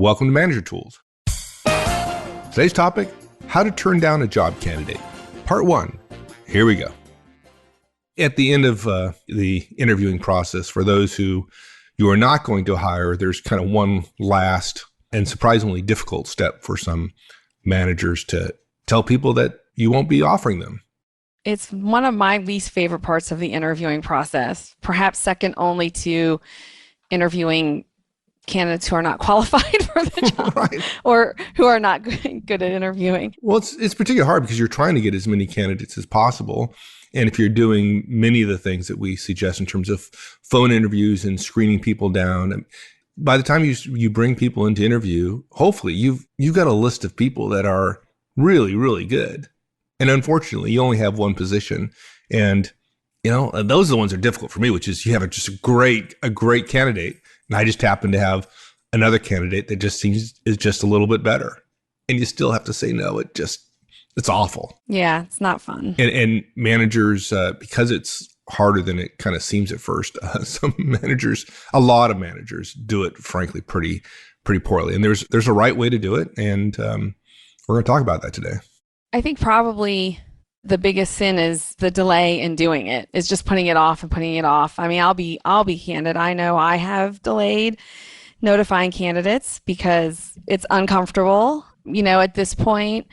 Welcome to Manager Tools. Today's topic, how to turn down a job candidate. Part 1. Here we go. At the end of the interviewing process, for those who you are not going to hire, there's kind of one last and surprisingly difficult step for some managers to tell people that you won't be offering them. It's one of my least favorite parts of the interviewing process, perhaps second only to interviewing candidates who are not qualified for the job right. Or who are not good at interviewing. Well, it's particularly hard because you're trying to get as many candidates as possible. And if you're doing many of the things that we suggest in terms of phone interviews and screening people down, by the time you bring people into interview, hopefully you've got a list of people that are really, really good. And unfortunately, you only have one position. And, those are the ones that are difficult for me, which is you have just a great candidate. And I just happen to have another candidate that just is just a little bit better. And you still have to say no. It's awful. Yeah, it's not fun. And managers, because it's harder than it kind of seems at first, a lot of managers do it, frankly, pretty poorly. And there's a right way to do it. And we're going to talk about that today. I think probably the biggest sin is the delay in doing it. It's just putting it off and putting it off. I mean, I'll be candid. I know I have delayed notifying candidates because it's uncomfortable. At this point,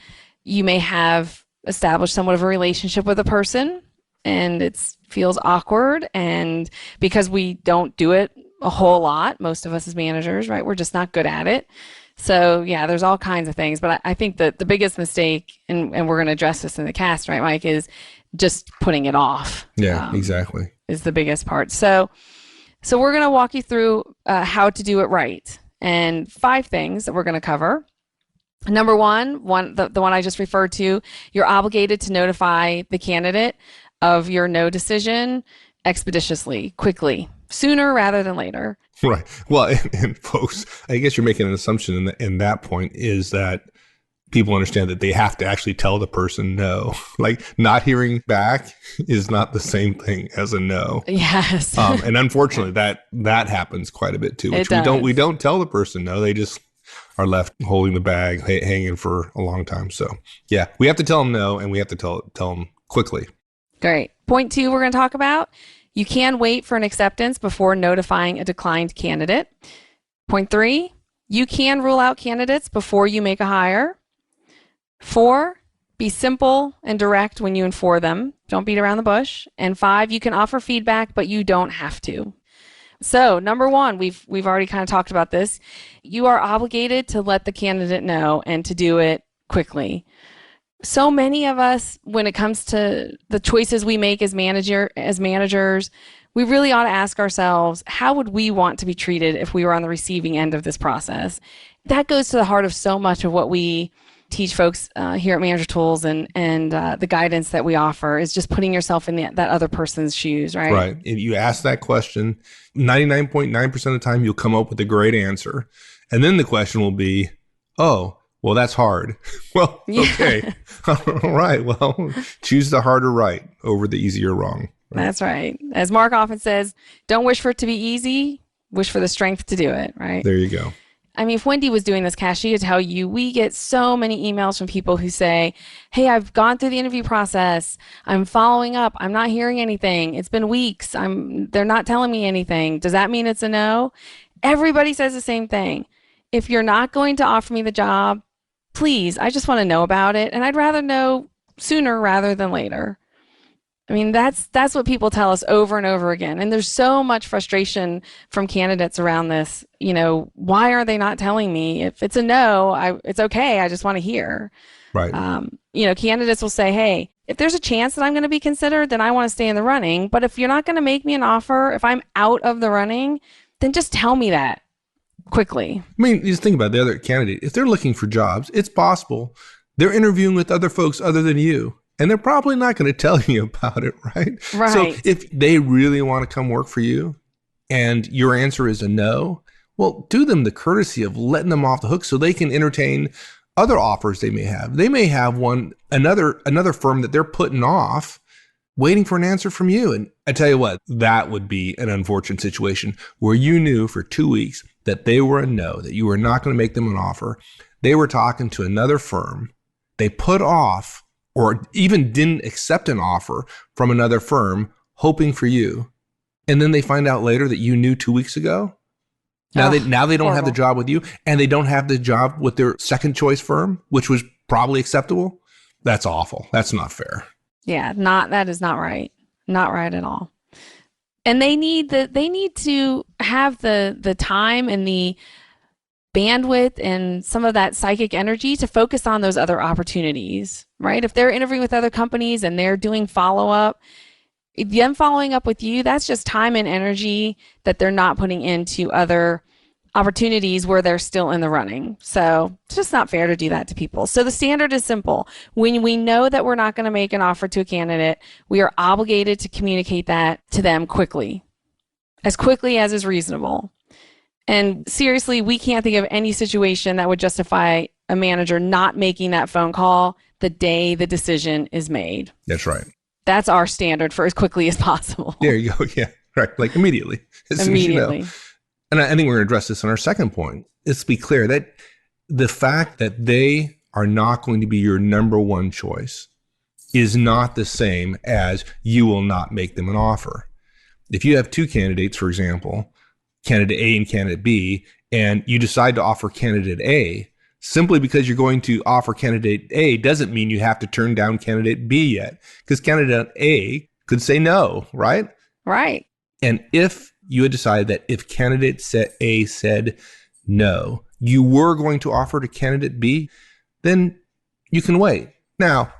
you may have established somewhat of a relationship with a person and it feels awkward. And because we don't do it a whole lot, most of us as managers, right? We're just not good at it. So yeah, there's all kinds of things, but I think that the biggest mistake, and we're going to address this in the cast, right, Mike, is just putting it off. Yeah, exactly. Is the biggest part. So we're going to walk you through how to do it right, and 5 things that we're going to cover. Number one, the one I just referred to, you're obligated to notify the candidate of your no decision expeditiously, quickly, sooner rather than later. Right. Well, and folks, I guess you're making an assumption in that point is that people understand that they have to actually tell the person no. Like not hearing back is not the same thing as a no. Yes. And unfortunately, that happens quite a bit too. Which we don't tell the person no. They just are left holding the bag, hanging for a long time. So yeah, we have to tell them no, and we have to tell them quickly. Great. Point 2, we're going to talk about. You can wait for an acceptance before notifying a declined candidate. Point 3, you can rule out candidates before you make a hire. 4, be simple and direct when you inform them. Don't beat around the bush. And 5, you can offer feedback, but you don't have to. So number 1, we've already kind of talked about this. You are obligated to let the candidate know and to do it quickly. So many of us, when it comes to the choices we make as managers, we really ought to ask ourselves, how would we want to be treated if we were on the receiving end of this process? That goes to the heart of so much of what we teach folks here at Manager Tools and the guidance that we offer is just putting yourself in that other person's shoes, right? Right. If you ask that question, 99.9% of the time, you'll come up with a great answer. And then the question will be, oh, well, that's hard. Well, okay. All right. Well, choose the harder right over the easier wrong. Right? That's right. As Mark often says, don't wish for it to be easy, wish for the strength to do it, right? There you go. I mean, if Wendy was doing this, Cash, she would tell you, we get so many emails from people who say, hey, I've gone through the interview process. I'm following up. I'm not hearing anything. It's been weeks. They're not telling me anything. Does that mean it's a no? Everybody says the same thing. If you're not going to offer me the job, please, I just want to know about it. And I'd rather know sooner rather than later. I mean, that's what people tell us over and over again. And there's so much frustration from candidates around this. Why are they not telling me? If it's a no, it's okay. I just want to hear. Right. Candidates will say, hey, if there's a chance that I'm going to be considered, then I want to stay in the running. But if you're not going to make me an offer, if I'm out of the running, then just tell me that quickly. I mean, just think about the other candidate. If they're looking for jobs, it's possible they're interviewing with other folks other than you. And they're probably not going to tell you about it, right? Right. So if they really want to come work for you and your answer is a no, well, do them the courtesy of letting them off the hook so they can entertain other offers they may have. They may have another firm that they're putting off waiting for an answer from you. And I tell you what, that would be an unfortunate situation where you knew for 2 weeks that they were a no, that you were not going to make them an offer, they were talking to another firm, they put off or even didn't accept an offer from another firm hoping for you, and then they find out later that you knew 2 weeks ago. Now they don't have the job with you, and they don't have the job with their second choice firm, which was probably acceptable. That's awful. That's not fair. Yeah, that is not right. Not right at all. And they need to have the time and the bandwidth and some of that psychic energy to focus on those other opportunities, right? If they're interviewing with other companies and they're doing follow-up, them following up with you, that's just time and energy that they're not putting into other opportunities where they're still in the running. So it's just not fair to do that to people. So the standard is simple. When we know that we're not going to make an offer to a candidate, we are obligated to communicate that to them quickly as is reasonable. And seriously, we can't think of any situation that would justify a manager not making that phone call the day the decision is made. That's right. That's our standard for as quickly as possible. There you go. Yeah, right. Like immediately. Immediately. And I think we're going to address this on our second point. Let's be clear that the fact that they are not going to be your number one choice is not the same as you will not make them an offer. If you have two candidates, for example, candidate A and candidate B, and you decide to offer candidate A, simply because you're going to offer candidate A doesn't mean you have to turn down candidate B yet, because candidate A could say no, right? Right. And if you had decided that if candidate A said no, you were going to offer to candidate B, then you can wait. Now,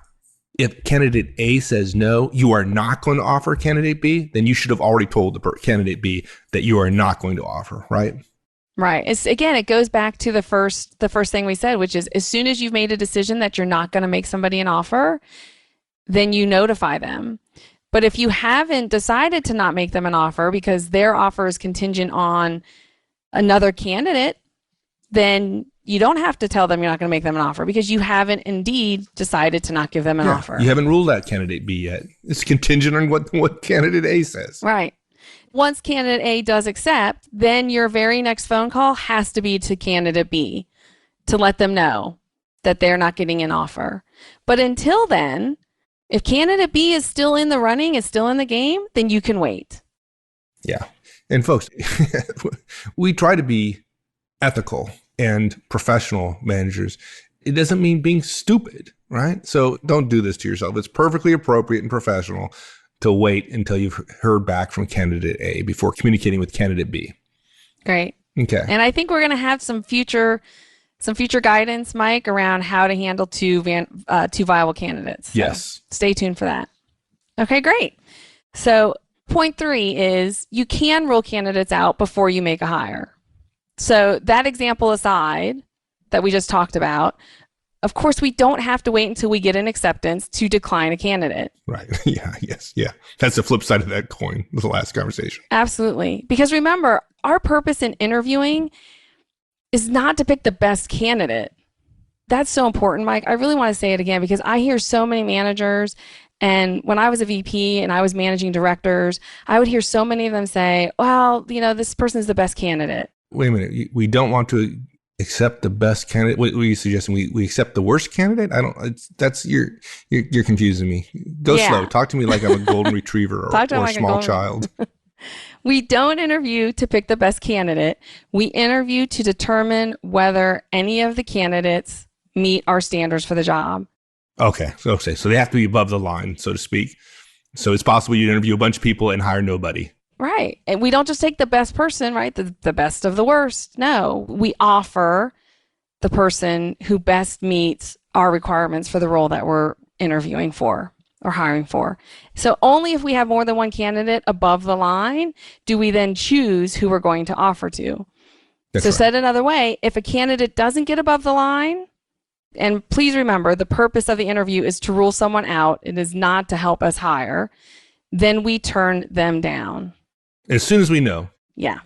if candidate A says no, you are not going to offer candidate B, then you should have already told the candidate B that you are not going to offer, right? Right. It goes back to the first thing we said, which is as soon as you've made a decision that you're not going to make somebody an offer, then you notify them. But if you haven't decided to not make them an offer because their offer is contingent on another candidate, then you don't have to tell them you're not going to make them an offer because you haven't indeed decided to not give them an offer. You haven't ruled out candidate B yet. It's contingent on what candidate A says. Right. Once candidate A does accept, then your very next phone call has to be to candidate B to let them know that they're not getting an offer. But until then, if candidate B is still in the running, is still in the game, then you can wait. Yeah. And folks, we try to be ethical and professional managers. It doesn't mean being stupid, right? So don't do this to yourself. It's perfectly appropriate and professional to wait until you've heard back from candidate A before communicating with candidate B. Great. Okay. And I think we're going to have some future guidance, Mike, around how to handle two viable candidates. So yes. Stay tuned for that. Okay, great. So point 3 is you can rule candidates out before you make a hire. So that example aside that we just talked about, of course, we don't have to wait until we get an acceptance to decline a candidate. Right. Yeah. Yes. Yeah. That's the flip side of that coin, the last conversation. Absolutely. Because remember, our purpose in interviewing is not to pick the best candidate. That's so important, Mike. I really want to say it again because I hear so many managers, and when I was a VP and I was managing directors, I would hear so many of them say, well, this person's the best candidate. Wait a minute. We don't want to accept the best candidate. What are you suggesting? We accept the worst candidate? You're confusing me. Go slow. Talk to me like I'm a golden retriever or a small child. We don't interview to pick the best candidate. We interview to determine whether any of the candidates meet our standards for the job. Okay. So they have to be above the line, so to speak. So it's possible you interview a bunch of people and hire nobody. Right. And we don't just take the best person, right? The best of the worst. No, we offer the person who best meets our requirements for the role that we're interviewing for or hiring for. So only if we have more than one candidate above the line do we then choose who we're going to offer to. That's so right. Said another way, if a candidate doesn't get above the line, and please remember, the purpose of the interview is to rule someone out. It is not to help us hire. Then we turn them down. As soon as we know. Yeah.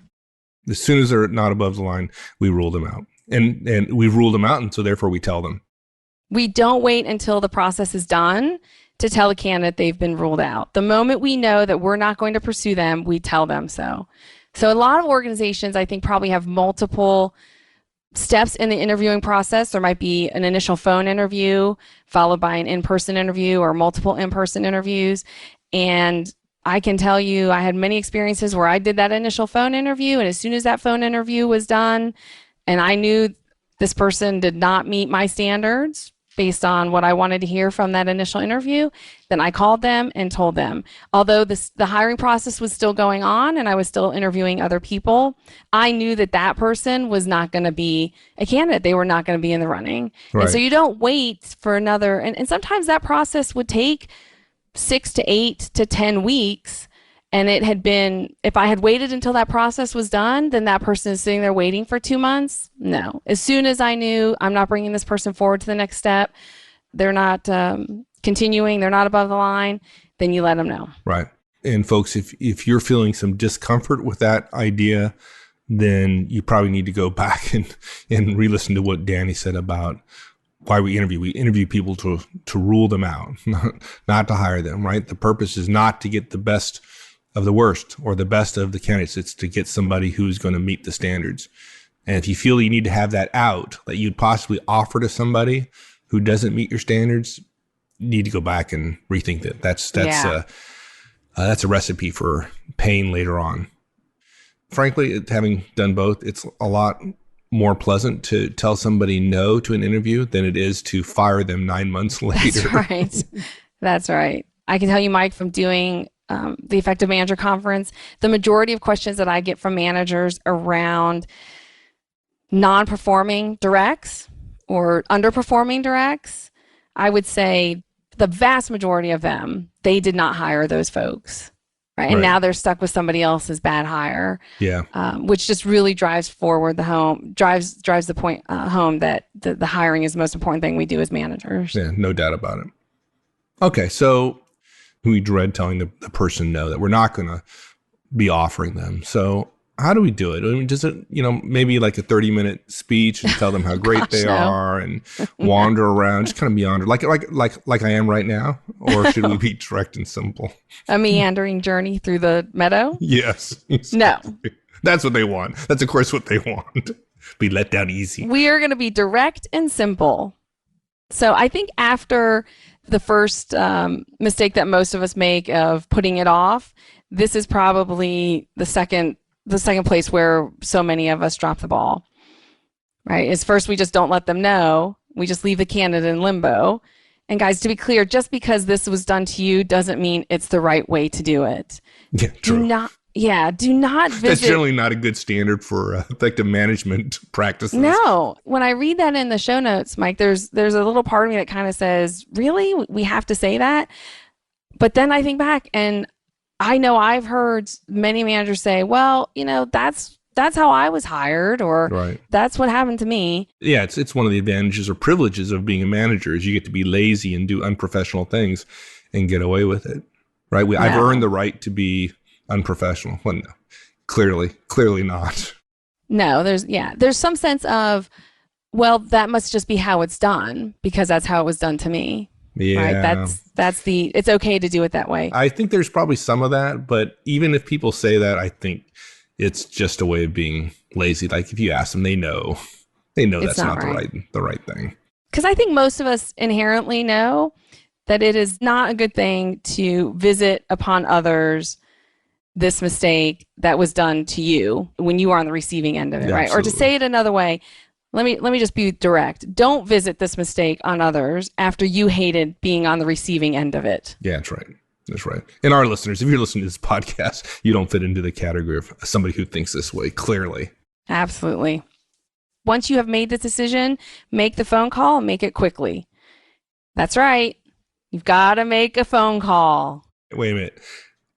As soon as they're not above the line, we rule them out. And we rule them out, and so therefore we tell them. We don't wait until the process is done to tell the candidate they've been ruled out. The moment we know that we're not going to pursue them, we tell them so. So a lot of organizations, I think, probably have multiple steps in the interviewing process. There might be an initial phone interview followed by an in-person interview or multiple in-person interviews. And I can tell you, I had many experiences where I did that initial phone interview. And as soon as that phone interview was done, and I knew this person did not meet my standards based on what I wanted to hear from that initial interview, then I called them and told them. Although the hiring process was still going on and I was still interviewing other people, I knew that that person was not going to be a candidate. They were not going to be in the running. Right. And so you don't wait for another, and sometimes that process would take 6 to 8 to 10 weeks. And it had been, if I had waited until that process was done, then that person is sitting there waiting for 2 months. No. As soon as I knew I'm not bringing this person forward to the next step, they're not continuing, they're not above the line, then you let them know. Right. And folks, if you're feeling some discomfort with that idea, then you probably need to go back and re-listen to what Danny said about why we interview. We interview people to rule them out, not to hire them, right? The purpose is not to get the best of the worst or the best of the candidates. It's to get somebody who's going to meet the standards. And if you feel you need to have that out that you'd possibly offer to somebody who doesn't meet your standards, you need to go back and rethink that. That's a recipe for pain later on. Frankly, having done both, it's a lot more pleasant to tell somebody no to an interview than it is to fire them 9 months later. That's right. That's right. I can tell you, Mike, from doing the Effective Manager Conference, the majority of questions that I get from managers around non-performing directs or underperforming directs, I would say the vast majority of them, they did not hire those folks. Right. And now they're stuck with somebody else's bad hire. Yeah. Which just really drives forward drives the point home that the hiring is the most important thing we do as managers. Yeah, no doubt about it. Okay, so we dread telling the person no, that we're not going to be offering them. So how do we do it? I mean, does it, maybe like a 30-minute speech and tell them how great they are and wander around, just kind of meander, like I am right now? Or should we be direct and simple? A meandering journey through the meadow? Yes. Exactly. No. That's what they want. That's, of course, what they want. Be let down easy. We are going to be direct and simple. So I think after the first mistake that most of us make of putting it off, this is probably the second place where so many of us drop the ball, right? Is first we just don't let them know. We just leave the candidate in limbo. And guys, to be clear, just because this was done to you doesn't mean it's the right way to do it. Yeah, true. Do not visit. That's generally not a good standard for effective management practices. No. When I read that in the show notes, Mike, there's a little part of me that kind of says, really? We have to say that? But then I think back, and I know I've heard many managers say, well, that's how I was hired, or that's what happened to me. Yeah, it's one of the advantages or privileges of being a manager is you get to be lazy and do unprofessional things and get away with it, right? I've earned the right to be unprofessional. Well, no, clearly not. No, there's some sense of, well, that must just be how it's done because that's how it was done to me. Yeah. Right? It's okay to do it that way. I think there's probably some of that, but even if people say that, I think it's just a way of being lazy. Like if you ask them, they know that's not the right thing. Because I think most of us inherently know that it is not a good thing to visit upon others this mistake that was done to you when you are on the receiving end of it, right? Absolutely. Or to say it another way, let me just be direct. Don't visit this mistake on others after you hated being on the receiving end of it. Yeah, that's right. That's right. And our listeners, if you're listening to this podcast, you don't fit into the category of somebody who thinks this way, clearly. Absolutely. Once you have made the decision, make the phone call and make it quickly. That's right. You've got to make a phone call. Wait a minute.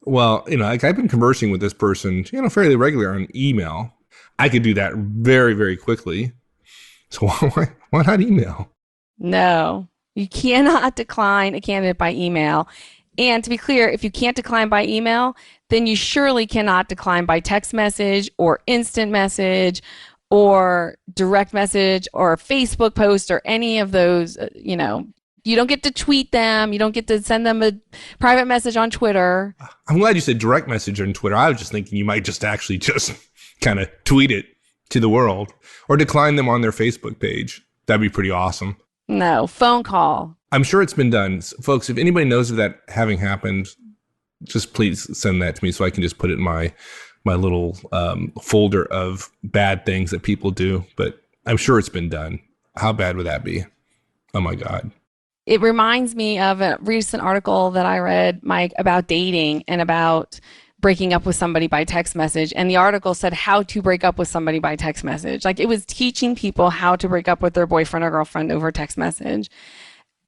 Well, I've been conversing with this person, fairly regularly on email. I could do that very, very quickly. So why not email? No, you cannot decline a candidate by email. And to be clear, if you can't decline by email, then you surely cannot decline by text message or instant message or direct message or Facebook post or any of those, You don't get to tweet them. You don't get to send them a private message on Twitter. I'm glad you said direct message on Twitter. I was just thinking you might just actually just kind of tweet it to the world or decline them on their Facebook page. That'd be pretty awesome. No, phone call. I'm sure it's been done. Folks, if anybody knows of that having happened, just please send that to me so I can just put it in my little folder of bad things that people do. But I'm sure it's been done. How bad would that be? Oh, my God. It reminds me of a recent article that I read, Mike, about dating and about breaking up with somebody by text message. And the article said how to break up with somebody by text message. Like, it was teaching people how to break up with their boyfriend or girlfriend over text message,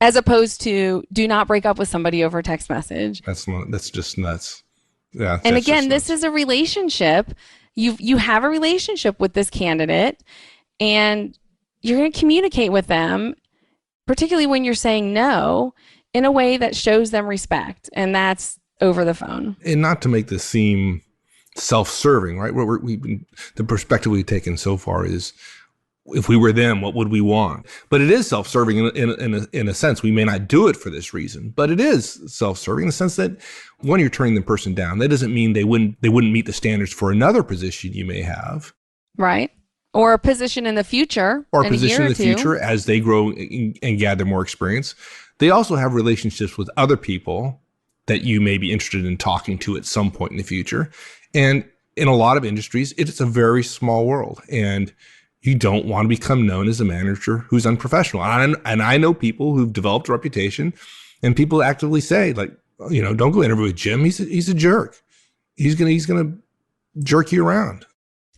as opposed to do not break up with somebody over text message. That's just nuts. Yeah. And again, this is a relationship. You have a relationship with this candidate, and you're going to communicate with them, particularly when you're saying no, in a way that shows them respect. And that's over the phone. And not to make this seem self-serving, right? The perspective we've taken so far is, if we were them, what would we want? But it is self-serving in a sense. We may not do it for this reason, but it is self-serving in the sense that when you're turning the person down, that doesn't mean they wouldn't meet the standards for another position you may have. Right. Or a position in the future. Or a position in the future as they grow and gather more experience. They also have relationships with other people that you may be interested in talking to at some point in the future. And in a lot of industries, it's a very small world. And you don't want to become known as a manager who's unprofessional. And I know people who've developed a reputation, and people actively say, like, don't go interview with Jim. He's a jerk. He's gonna jerk you around.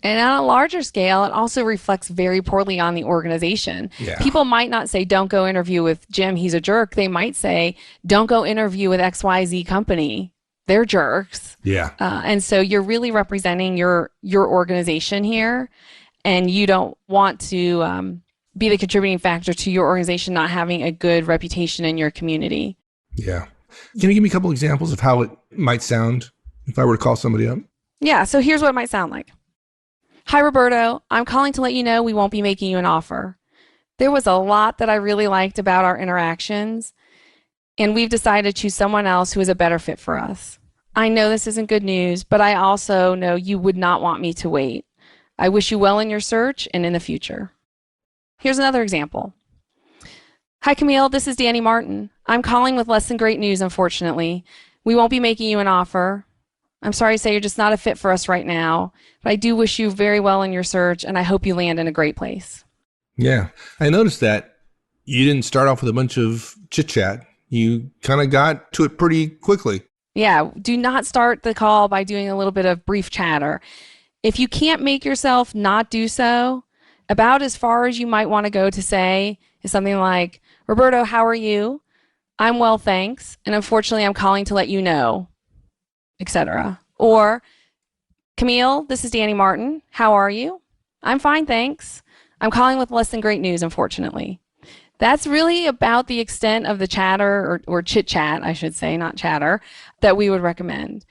And on a larger scale, it also reflects very poorly on the organization. Yeah. People might not say, don't go interview with Jim, he's a jerk. They might say, don't go interview with XYZ company. They're jerks. Yeah. And so you're really representing your organization here, and you don't want to be the contributing factor to your organization not having a good reputation in your community. Yeah. Can you give me a couple examples of how it might sound if I were to call somebody up? Yeah. So here's what it might sound like. Hi, Roberto. I'm calling to let you know we won't be making you an offer. There was a lot that I really liked about our interactions, and we've decided to choose someone else who is a better fit for us. I know this isn't good news, but I also know you would not want me to wait. I wish you well in your search and in the future. Here's another example. Hi, Camille. This is Danny Martin. I'm calling with less than great news, unfortunately. We won't be making you an offer. I'm sorry to say you're just not a fit for us right now, but I do wish you very well in your search, and I hope you land in a great place. Yeah. I noticed that you didn't start off with a bunch of chit-chat. You kind of got to it pretty quickly. Yeah. Do not start the call by doing a little bit of brief chatter. If you can't make yourself not do so, about as far as you might want to go to say is something like, Roberto, how are you? I'm well, thanks. And unfortunately, I'm calling to let you know, etc. Or, Camille, this is Danny Martin. How are you? I'm fine, thanks. I'm calling with less than great news, unfortunately. That's really about the extent of the chatter or chit chat, I should say, not chatter, that we would recommend.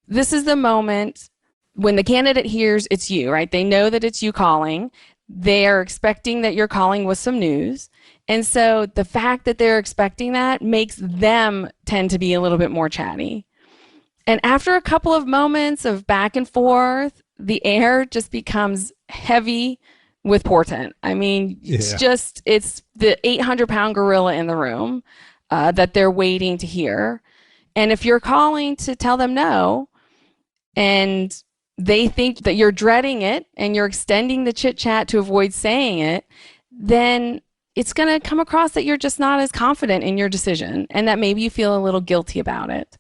This is the moment when the candidate hears it's you, right? They know that it's you calling. They are expecting that you're calling with some news. And so the fact that they're expecting that makes them tend to be a little bit more chatty. And after a couple of moments of back and forth, the air just becomes heavy with portent. I mean, it's the 800-pound gorilla in the room that they're waiting to hear. And if you're calling to tell them no, and they think that you're dreading it and you're extending the chit chat to avoid saying it, then it's going to come across that you're just not as confident in your decision, and that maybe you feel a little guilty about it.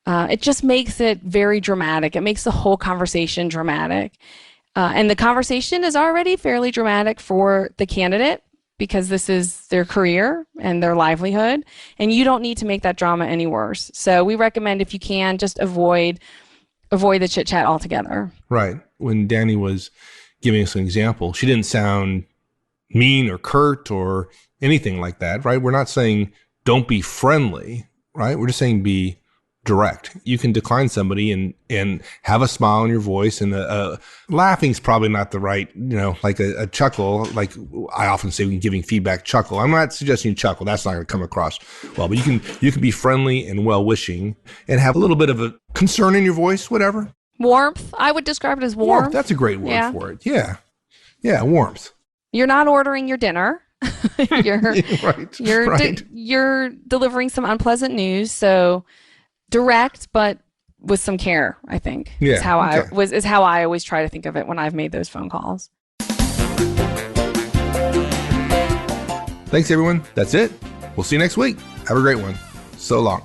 It just makes it very dramatic. It makes the whole conversation dramatic. And the conversation is already fairly dramatic for the candidate because this is their career and their livelihood, and you don't need to make that drama any worse. So we recommend, if you can, just avoid the chit chat altogether. Right. When Danny was giving us an example, she didn't sound mean or curt or anything like that, right? We're not saying don't be friendly, right? We're just saying be direct. You can decline somebody and have a smile on your voice, and laughing's probably not the right, like a chuckle. Like I often say, when giving feedback, chuckle. I'm not suggesting you chuckle. That's not going to come across well. But you can be friendly and well wishing, and have a little bit of a concern in your voice. Whatever. Warmth. I would describe it as warmth. That's a great word for it. Yeah. Yeah. Warmth. You're not ordering your dinner. you're right. You're delivering some unpleasant news. So direct, but with some care, I think. Yeah. Is how I always try to think of it when I've made those phone calls. Thanks, everyone. That's it. We'll see you next week. Have a great one. So long.